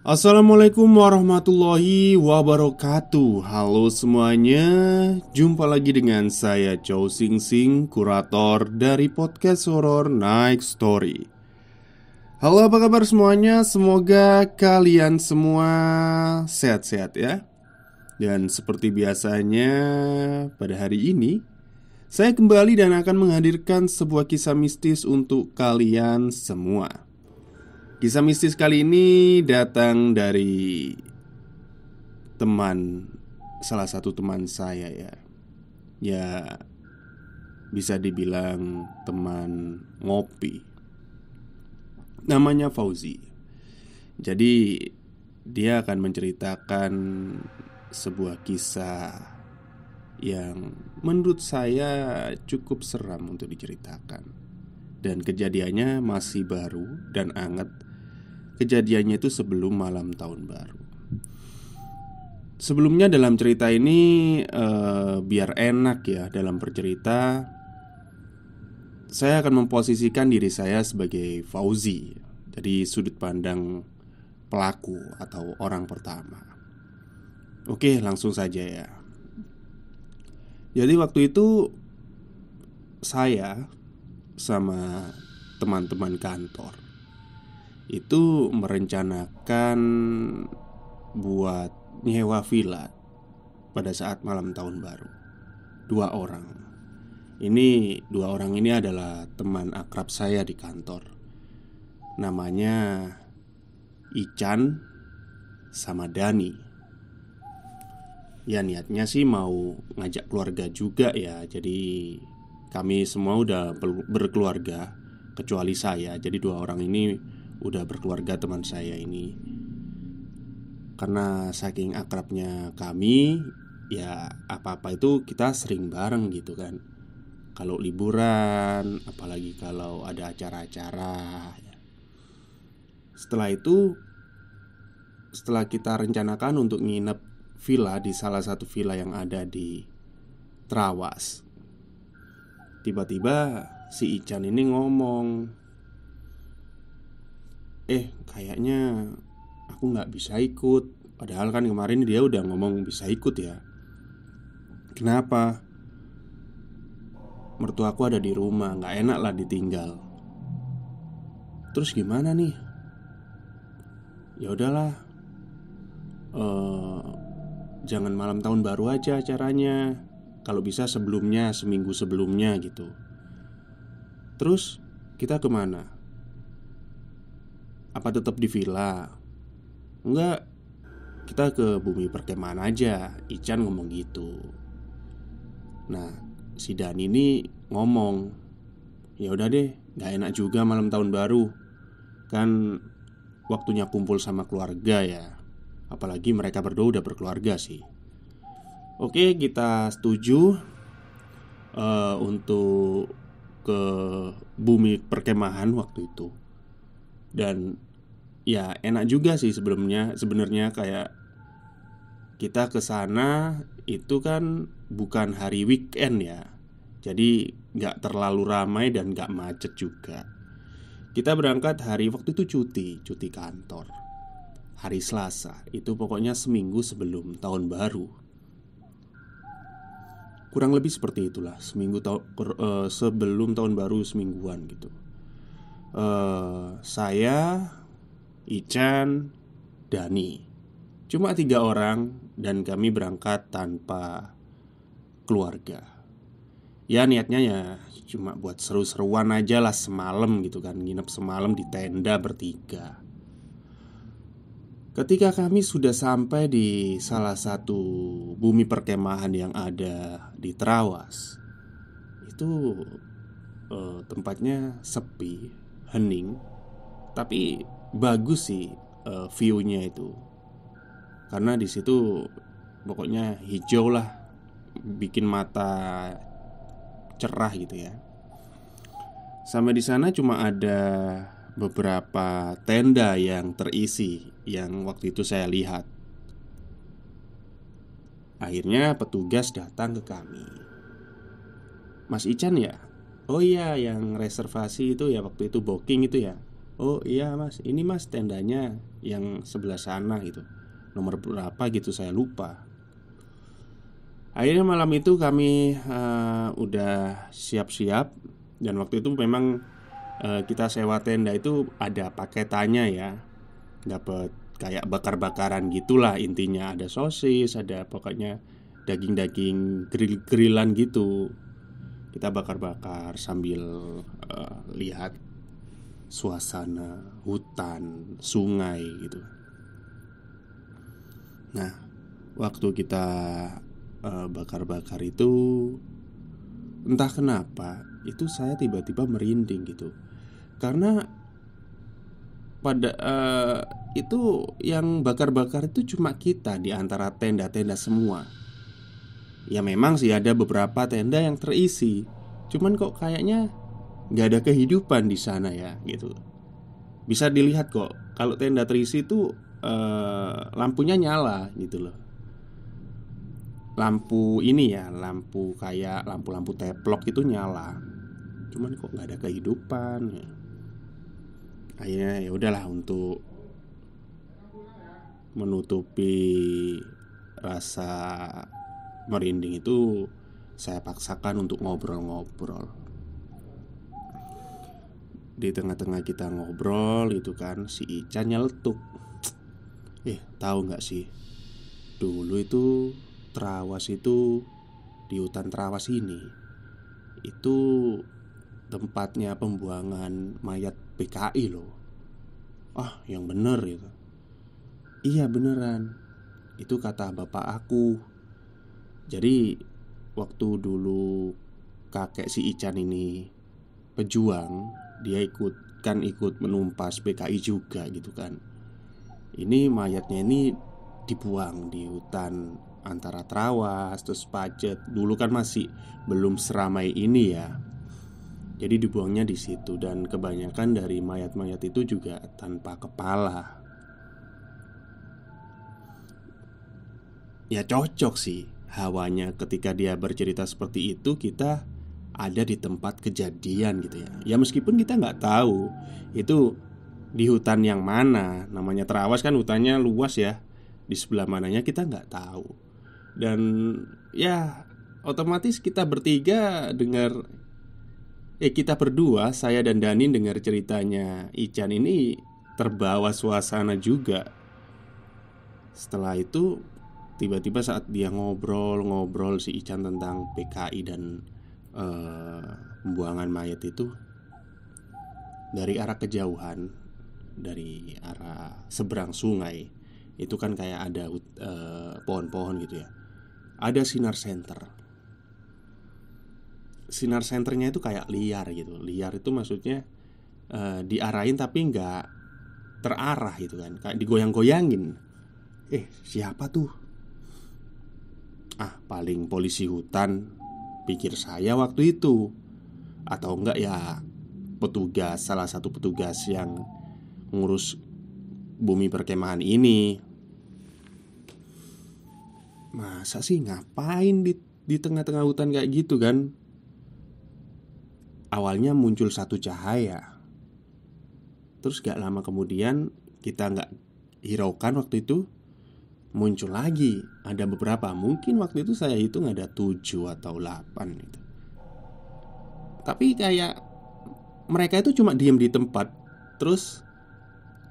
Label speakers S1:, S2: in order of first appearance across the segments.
S1: Assalamualaikum warahmatullahi wabarakatuh. Halo semuanya, jumpa lagi dengan saya Chow Sing Sing, kurator dari podcast horor Night Story. Halo, apa kabar semuanya? Semoga kalian semua sehat-sehat ya. Dan seperti biasanya, pada hari ini saya kembali dan akan menghadirkan sebuah kisah mistis untuk kalian semua. Kisah mistis kali ini datang dari salah satu teman saya ya. Ya, bisa dibilang teman ngopi. Namanya Fauzi. Jadi dia akan menceritakan sebuah kisah yang menurut saya cukup seram untuk diceritakan. Dan kejadiannya masih baru dan anget. Kejadiannya itu sebelum malam tahun baru. Sebelumnya dalam cerita ini biar enak ya dalam bercerita, saya akan memposisikan diri saya sebagai Fauzi. Jadi sudut pandang pelaku atau orang pertama. Oke, langsung saja ya. Jadi waktu itu saya sama teman-teman kantor itu merencanakan buat nyewa villa pada saat malam tahun baru. Dua orang ini adalah teman akrab saya di kantor. Namanya Ican sama Dani. Ya niatnya sih mau ngajak keluarga juga ya. Jadi kami semua udah berkeluarga kecuali saya. Jadi dua orang ini udah berkeluarga, teman saya ini. Karena saking akrabnya kami, ya apa-apa itu kita sering bareng gitu kan. Kalau liburan, apalagi kalau ada acara-acara ya. Setelah itu, setelah kita rencanakan untuk nginep villa di salah satu villa yang ada di Trawas, tiba-tiba si Ican ini ngomong, kayaknya aku nggak bisa ikut. Padahal kan kemarin dia udah ngomong bisa ikut ya. Kenapa? Mertuaku ada di rumah, nggak enak lah ditinggal. Terus gimana nih? Ya udahlah, jangan malam tahun baru aja acaranya. Kalau bisa sebelumnya, seminggu sebelumnya gitu. Terus kita kemana? Apa tetap di villa? Enggak, kita ke bumi perkemahan aja. Ican ngomong gitu. Nah, si Dani ini ngomong, ya udah deh, nggak enak juga malam tahun baru. Kan waktunya kumpul sama keluarga ya. Apalagi mereka berdua udah berkeluarga sih. Oke, kita setuju untuk ke bumi perkemahan waktu itu. Dan ya enak juga sih sebenarnya kayak kita ke sana itu kan bukan hari weekend ya. Jadi nggak terlalu ramai dan nggak macet juga. Kita berangkat hari waktu itu cuti kantor. Hari Selasa, itu pokoknya seminggu sebelum tahun baru. Kurang lebih seperti itulah, sebelum tahun baru semingguan gitu. Saya, Ican, Dani. Cuma 3 orang dan kami berangkat tanpa keluarga. Ya niatnya ya cuma buat seru-seruan aja lah semalam gitu kan. Nginep semalam di tenda bertiga. Ketika kami sudah sampai di salah satu bumi perkemahan yang ada di Trawas, itu tempatnya sepi, hening, tapi bagus sih view-nya itu. Karena di situ pokoknya hijau lah, bikin mata cerah gitu ya. Sampai di sana cuma ada beberapa tenda yang terisi yang waktu itu saya lihat. Akhirnya petugas datang ke kami. Mas Ican ya? Oh iya, yang reservasi itu ya waktu itu booking itu ya. "Oh iya mas, ini mas tendanya yang sebelah sana gitu, nomor berapa gitu saya lupa." Akhirnya malam itu kami udah siap-siap. Dan waktu itu memang kita sewa tenda itu ada paketannya ya. Dapat kayak bakar-bakaran gitulah intinya. Ada sosis, ada pokoknya daging-daging grill-grillan gitu. Kita bakar-bakar sambil lihat suasana hutan, sungai gitu. Nah, waktu kita bakar-bakar itu, entah kenapa itu saya tiba-tiba merinding gitu. Karena pada itu yang bakar-bakar itu cuma kita di antara tenda-tenda semua. Ya memang sih ada beberapa tenda yang terisi, cuman kok kayaknya nggak ada kehidupan di sana ya gitu. Bisa dilihat kok kalau tenda terisi itu lampunya nyala gitu loh. Lampu ini ya, lampu kayak lampu-lampu teplok itu nyala. Cuman kok nggak ada kehidupan ya. Akhirnya ya udahlah, untuk menutupi rasa merinding itu saya paksakan untuk ngobrol-ngobrol. Di tengah-tengah kita ngobrol gitu kan, si Ica nyeletuk, tahu nggak sih, dulu itu Trawas itu, di hutan Trawas ini itu tempatnya pembuangan mayat PKI loh. Ah, yang bener itu. Iya beneran, itu kata bapak aku. Jadi waktu dulu kakek si Ican ini pejuang, dia ikut menumpas PKI juga gitu kan. Ini mayatnya ini dibuang di hutan antara Trawas terus Pacet. Dulu kan masih belum seramai ini ya. Jadi dibuangnya di situ, dan kebanyakan dari mayat-mayat itu juga tanpa kepala. Ya cocok sih hawanya ketika dia bercerita seperti itu, kita ada di tempat kejadian gitu ya. Ya meskipun kita nggak tahu itu di hutan yang mana. Namanya Trawas kan hutannya luas ya. Di sebelah mananya kita nggak tahu. Dan ya otomatis kita bertiga dengar, kita berdua, saya dan Dani dengar ceritanya Ican ini, terbawa suasana juga. Setelah itu tiba-tiba saat dia ngobrol-ngobrol si Ican tentang PKI dan pembuangan mayat itu, dari arah kejauhan, dari arah seberang sungai itu kan kayak ada pohon-pohon gitu ya. Ada sinar senter. Sinar senternya itu kayak liar gitu. Liar itu maksudnya diarahin tapi nggak terarah gitu kan, kayak digoyang-goyangin. Siapa tuh? Ah, paling polisi hutan, pikir saya waktu itu. Atau enggak ya petugas, salah satu petugas yang ngurus bumi perkemahan ini. Masa sih ngapain di tengah-tengah hutan kayak gitu kan? Awalnya muncul satu cahaya. Terus gak lama kemudian, kita gak hiraukan waktu itu, muncul lagi. Ada beberapa, mungkin waktu itu saya hitung ada 7 atau 8 gitu. Tapi kayak mereka itu cuma diem di tempat, terus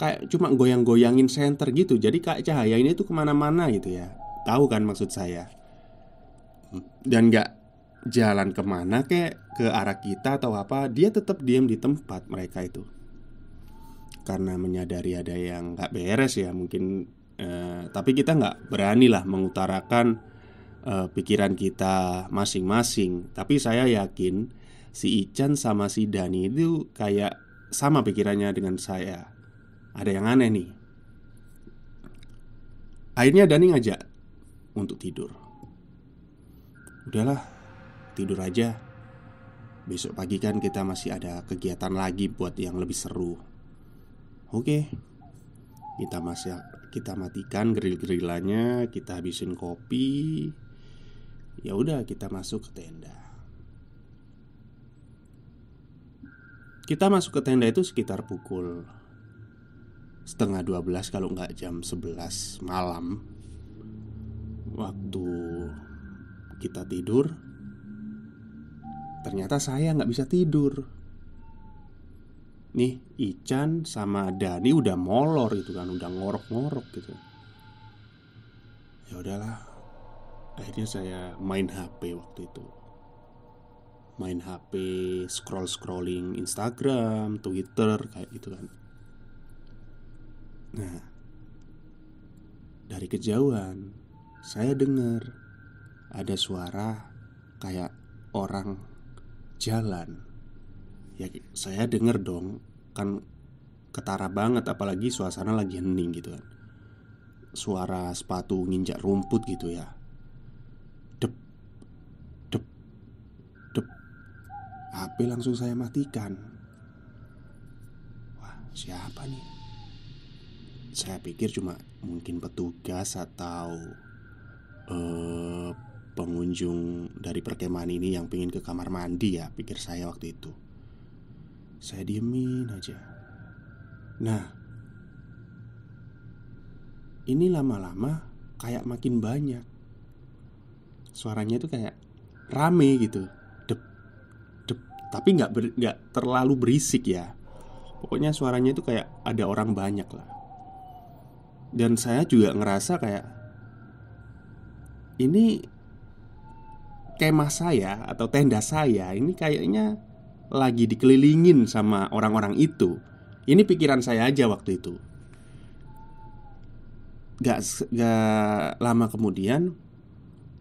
S1: kayak cuma goyang-goyangin senter gitu. Jadi kayak cahaya ini tuh kemana-mana gitu ya. Tahu kan maksud saya. Dan gak jalan kemana, kayak ke arah kita atau apa. Dia tetap diem di tempat mereka itu. Karena menyadari ada yang gak beres ya mungkin. Tapi kita gak berani lah mengutarakan pikiran kita masing-masing. Tapi saya yakin si Ican sama si Dani itu kayak sama pikirannya dengan saya. Ada yang aneh nih. Akhirnya Dani ngajak untuk tidur. Udahlah, tidur aja. Besok pagi kan kita masih ada kegiatan lagi buat yang lebih seru. Oke. Kita matikan grill-grillannya, kita habisin kopi. Ya udah, kita masuk ke tenda. Kita masuk ke tenda itu sekitar pukul setengah 12 kalau nggak jam 11 malam. Waktu kita tidur, ternyata saya nggak bisa tidur. Nih Ican sama Dani udah molor itu kan, udah ngorok-ngorok gitu. Ya udahlah, akhirnya saya main HP waktu itu. Main HP, scrolling Instagram, Twitter, kayak gitu kan. Nah, dari kejauhan saya dengar ada suara kayak orang jalan. Ya saya denger dong, kan ketara banget, apalagi suasana lagi hening gitu kan. Suara sepatu nginjak rumput gitu ya. Dep, dep, dep. HP langsung saya matikan. Wah, siapa nih? Saya pikir cuma mungkin petugas atau pengunjung dari perkemahan ini yang pengen ke kamar mandi ya, pikir saya waktu itu. Saya diemin aja. Nah, ini lama-lama kayak makin banyak. Suaranya itu kayak rame gitu. Dep, dep. Tapi nggak terlalu berisik ya. Pokoknya suaranya itu kayak ada orang banyak lah. Dan saya juga ngerasa kayak ini kemah saya atau tenda saya ini kayaknya lagi dikelilingin sama orang-orang itu. Ini pikiran saya aja waktu itu. Gak lama kemudian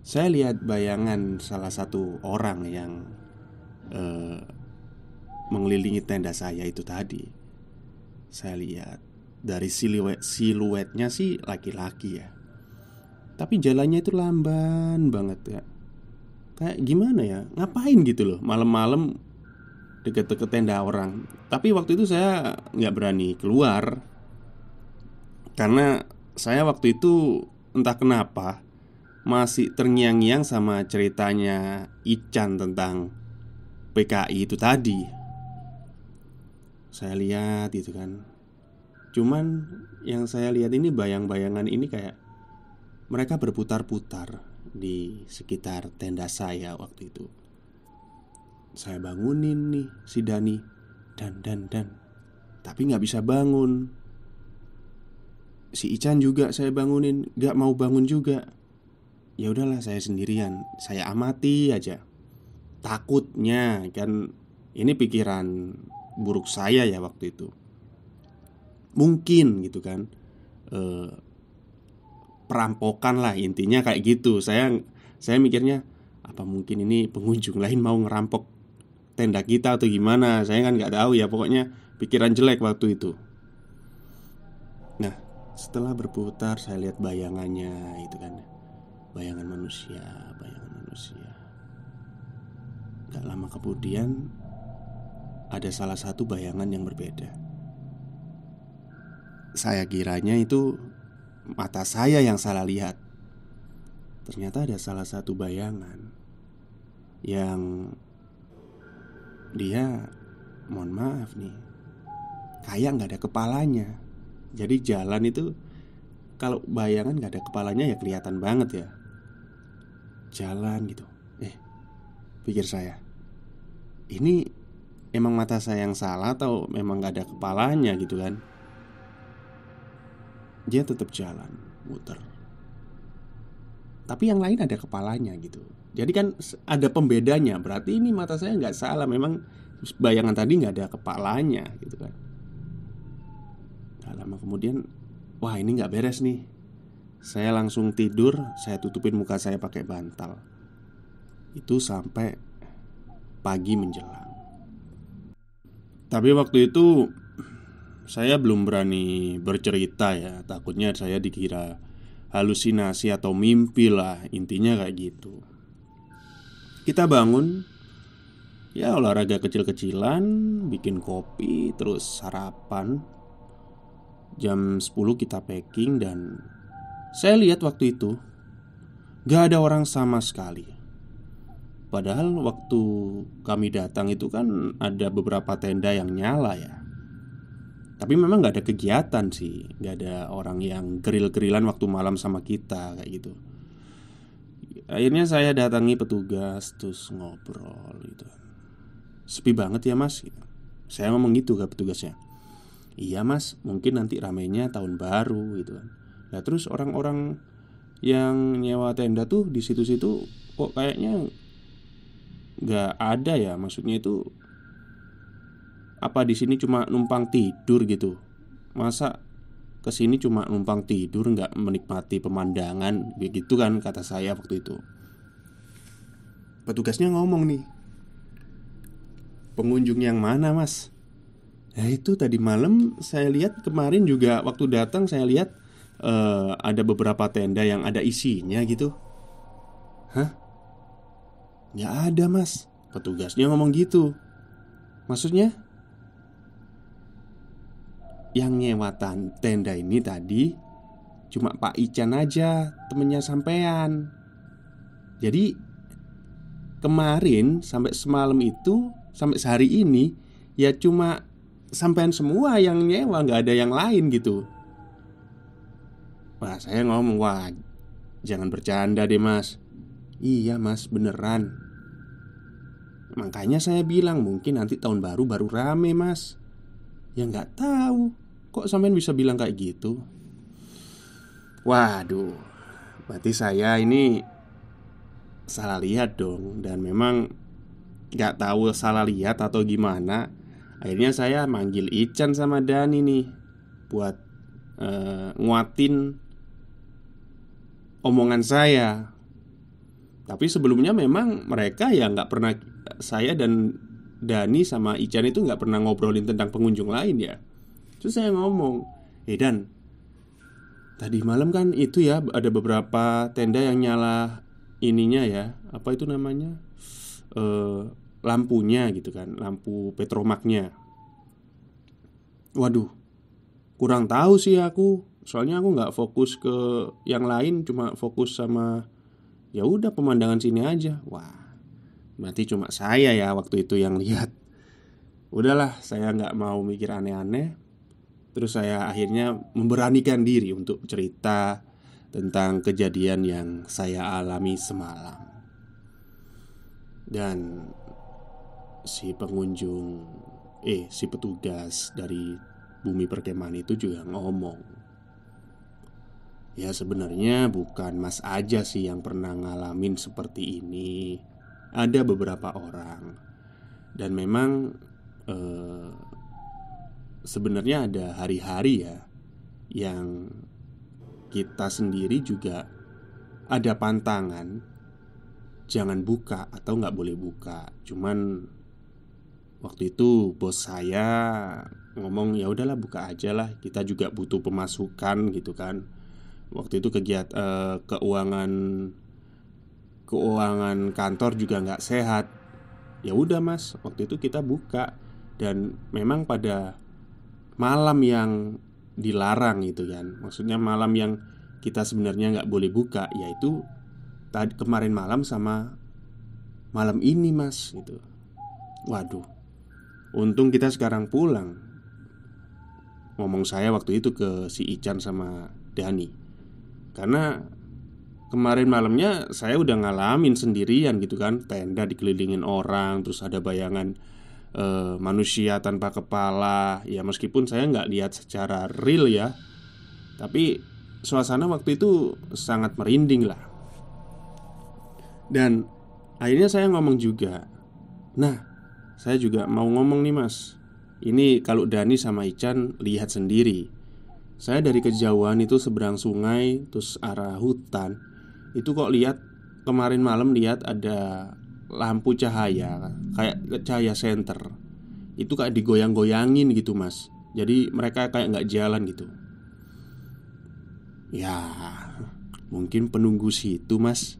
S1: saya lihat bayangan salah satu orang yang mengelilingi tenda saya itu tadi. Saya lihat dari siluetnya sih laki-laki ya, tapi jalannya itu lamban banget ya. Kayak gimana ya, ngapain gitu loh malam-malam deket-deket tenda orang. Tapi waktu itu saya nggak berani keluar, karena saya waktu itu entah kenapa masih terngiang-ngiang sama ceritanya Ican tentang PKI itu tadi. Saya lihat itu kan. Cuman yang saya lihat ini bayang-bayangan ini kayak mereka berputar-putar di sekitar tenda saya waktu itu. Saya bangunin nih si Dani, dan tapi nggak bisa bangun. Si Ican juga saya bangunin, nggak mau bangun juga. Ya udahlah, saya sendirian, saya amati aja. Takutnya kan, ini pikiran buruk saya ya waktu itu. Mungkin gitu kan, perampokan lah intinya kayak gitu. Saya mikirnya, apa mungkin ini pengunjung lain mau ngerampok tenda kita atau gimana? Saya kan nggak tahu ya, pokoknya pikiran jelek waktu itu. Nah, setelah berputar saya lihat bayangannya itu kan, bayangan manusia. Gak lama kemudian ada salah satu bayangan yang berbeda. Saya kiranya itu mata saya yang salah lihat. Ternyata ada salah satu bayangan yang dia, mohon maaf nih, kayak gak ada kepalanya. Jadi jalan itu, kalau bayangan gak ada kepalanya ya kelihatan banget ya. Jalan gitu. Pikir saya, ini emang mata saya yang salah atau memang gak ada kepalanya gitu kan. Dia tetap jalan, muter. Tapi yang lain ada kepalanya gitu. Jadi kan ada pembedanya. Berarti ini mata saya nggak salah, memang bayangan tadi nggak ada kepalanya gitu kan. Gak lama kemudian, wah ini nggak beres nih. Saya langsung tidur, saya tutupin muka saya pakai bantal. Itu sampai pagi menjelang. Tapi waktu itu saya belum berani bercerita ya, takutnya saya dikira halusinasi atau mimpi lah, intinya kayak gitu. Kita bangun, ya olahraga kecil-kecilan, bikin kopi, terus sarapan. Jam 10 kita packing dan saya lihat waktu itu gak ada orang sama sekali. Padahal waktu kami datang itu kan ada beberapa tenda yang nyala ya. Tapi memang nggak ada kegiatan sih, nggak ada orang yang geril-gerilan waktu malam sama kita kayak gitu. Akhirnya saya datangi petugas, terus ngobrol gitu. Sepi banget ya mas gitu. Saya ngomong gitu ke petugasnya. Iya mas, mungkin nanti ramainya tahun baru gitu kan. Nah terus orang-orang yang nyewa tenda tuh di situ-situ kok kayaknya nggak ada ya. Maksudnya itu apa di sini cuma numpang tidur gitu? Masa kesini cuma numpang tidur nggak menikmati pemandangan? Begitu kan kata saya waktu itu. Petugasnya ngomong nih, pengunjung yang mana mas? Ya itu tadi malam saya lihat, kemarin juga waktu datang saya lihat ada beberapa tenda yang ada isinya gitu. Hah? Nggak ada mas. Petugasnya ngomong gitu. Maksudnya yang nyewa tenda ini tadi cuma Pak Ican aja, temennya sampean. Jadi kemarin sampai semalam itu, sampai sehari ini, ya cuma sampean semua yang nyewa, nggak ada yang lain gitu. Wah saya ngomong, wah jangan bercanda deh mas. Iya mas, beneran. Makanya saya bilang mungkin nanti tahun baru baru rame mas. Ya nggak tahu, kok sampean bisa bilang kayak gitu? Waduh, berarti saya ini salah lihat dong. Dan memang nggak tahu salah lihat atau gimana. Akhirnya saya manggil Ican sama Dani nih buat nguatin omongan saya. Tapi sebelumnya memang mereka ya nggak pernah, saya dan Dani sama Ican itu nggak pernah ngobrolin tentang pengunjung lain ya. Terus saya ngomong, Dan, tadi malam kan itu ya ada beberapa tenda yang nyala ininya ya, apa itu namanya, lampunya gitu kan, lampu petromaknya. Waduh, kurang tahu sih aku. Soalnya aku nggak fokus ke yang lain, cuma fokus sama ya udah pemandangan sini aja. Wah, berarti cuma saya ya waktu itu yang lihat. Udahlah, saya nggak mau mikir aneh-aneh. Terus saya akhirnya memberanikan diri untuk cerita tentang kejadian yang saya alami semalam. Dan si pengunjung, si petugas dari Bumi Perkemahan itu juga ngomong, ya sebenarnya bukan mas aja sih yang pernah ngalamin seperti ini. Ada beberapa orang. Dan memang sebenarnya ada hari-hari ya yang kita sendiri juga ada pantangan jangan buka atau nggak boleh buka. Cuman waktu itu bos saya ngomong ya udahlah buka aja lah, kita juga butuh pemasukan gitu kan. Waktu itu keuangan keuangan kantor juga nggak sehat. Ya udah mas, waktu itu kita buka. Dan memang pada malam yang dilarang itu kan, maksudnya malam yang kita sebenarnya nggak boleh buka, yaitu tadi kemarin malam sama malam ini mas gitu. Waduh, untung kita sekarang pulang. Ngomong saya waktu itu ke si Ican sama Dani, karena kemarin malamnya saya udah ngalamin sendirian gitu kan. Tenda dikelilingin orang, terus ada bayangan manusia tanpa kepala. Ya meskipun saya nggak lihat secara real ya, tapi suasana waktu itu sangat merinding lah. Dan akhirnya saya ngomong juga, nah saya juga mau ngomong nih mas. Ini kalau Dani sama Ican lihat sendiri, saya dari kejauhan itu seberang sungai, terus arah hutan, itu kok lihat kemarin malam lihat ada lampu cahaya, kayak cahaya senter. Itu kayak digoyang-goyangin gitu mas. Jadi mereka kayak nggak jalan gitu. Ya mungkin penunggu situ mas.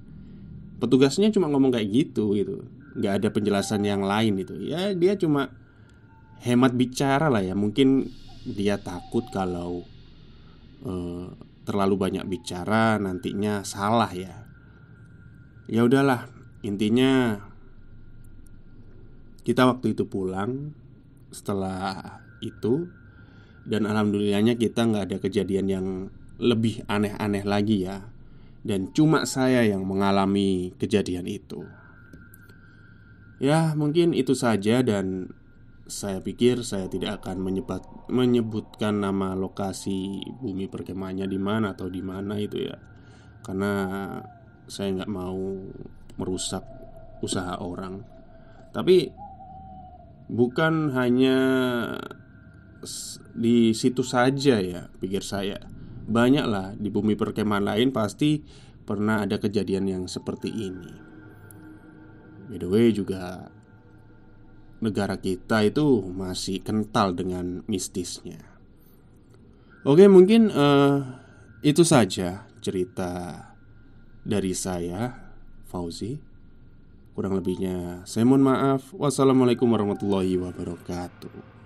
S1: Petugasnya cuma ngomong kayak gitu gitu. Nggak ada penjelasan yang lain itu. Ya dia cuma hemat bicara lah ya. Mungkin dia takut kalau terlalu banyak bicara nantinya salah ya. Ya udahlah, intinya kita waktu itu pulang. Setelah itu Dan alhamdulillahnya kita nggak ada kejadian yang lebih aneh-aneh lagi ya. Dan cuma saya yang mengalami kejadian itu. Ya mungkin itu saja, dan saya pikir saya tidak akan menyebutkan nama lokasi bumi perkemahannya di mana atau di mana itu ya. Karena saya nggak mau merusak usaha orang. Tapi bukan hanya di situ saja ya, pikir saya. Banyaklah di bumi perkemahan lain pasti pernah ada kejadian yang seperti ini. By the way juga negara kita itu masih kental dengan mistisnya. Oke, mungkin itu saja cerita dari saya, Fauzi. Kurang lebihnya saya mohon maaf. Wassalamualaikum warahmatullahi wabarakatuh.